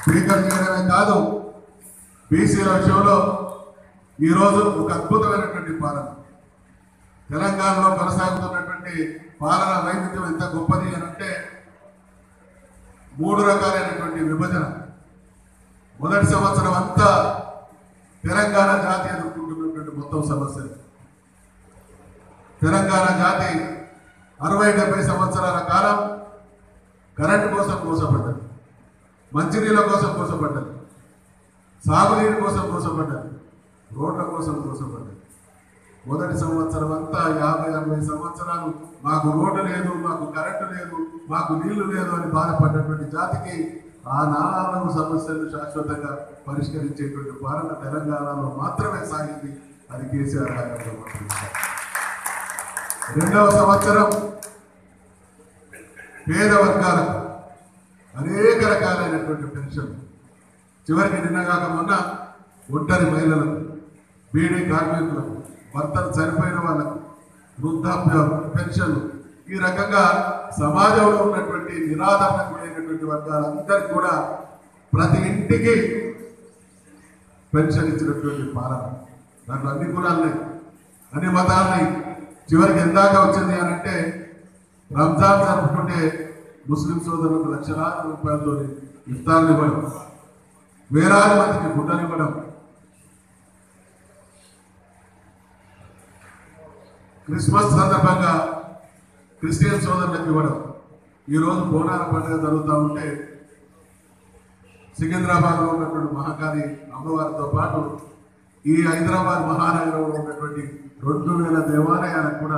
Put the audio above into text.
Speaker చేయడమే కాదు బీసీల విషయంలో ఈరోజు ఒక అద్భుతమైనటువంటి పాలన తెలంగాణలో కొనసాగుతున్నటువంటి పాలన వైవిధ్యం ఎంత గొప్పది అని అంటే 3 రకాలైనటువంటి విభజన. మొదటి సంవత్సరం అంతా తెలంగాణ జాతి ఎదుర్కొంటున్నటువంటి మొత్తం సమస్యలు. తెలంగాణ జాతి 60-70 సంవత్సరాల కాలం కరెంటు కోసం మోసపడ్డది, మంచినీళ్ళ కోసం మోసపడ్డది, సాగునీరు కోసం మోసపడ్డది, రోడ్ల కోసం మోసపడ్డది. మొదటి సంవత్సరం అంతా 50-60 సంవత్సరాలు మాకు రోడ్డు లేదు, మాకు కరెంటు లేదు, మాకు నీళ్లు లేదు అని బాధపడ్డటువంటి జాతికి ఆ 4 సమస్యలను శాశ్వతంగా పరిష్కరించేటువంటి పాలన తెలంగాణలో మాత్రమే సాగింది. అది కేసీఆర్ గారు. రెండవ సంవత్సరం పేద వర్గాలకు అనేక రకాలైనటువంటి పెన్షన్, చివరికి నిన్నగాక మొన్న ఒంటరి మహిళలకు, బీడీ కార్మికులకు, భర్తలు చనిపోయిన వాళ్ళకు వృద్ధాప్య పెన్షన్లు, ఈ రకంగా సమాజంలో ఉన్నటువంటి నిరాదరణకు లేనటువంటి వర్గాలందరికీ కూడా ప్రతి ఇంటికి పెన్షన్ ఇచ్చినటువంటి పాలన. దాంట్లో అన్ని కులాలని, అన్ని మతాలని. చివరికి ఎందాక వచ్చింది అని అంటే రంజాన్ జరుపుకుంటే ముస్లిం సోదరులకు లక్షలాది రూపాయలతో ఇఫ్తార్లు ఇవ్వడం, వేలాది మందికి గుడ్డలు ఇవ్వడం, క్రిస్మస్ సందర్భంగా క్రిస్టియన్ సోదరులకు ఇవ్వడం. ఈరోజు బోనాల పండుగ జరుగుతూ ఉంటే సికింద్రాబాద్లో ఉన్నటువంటి మహాకాళి అమ్మవారితో పాటు ఈ హైదరాబాద్ మహానగరంలో ఉన్నటువంటి 2000 దేవాలయాలకు కూడా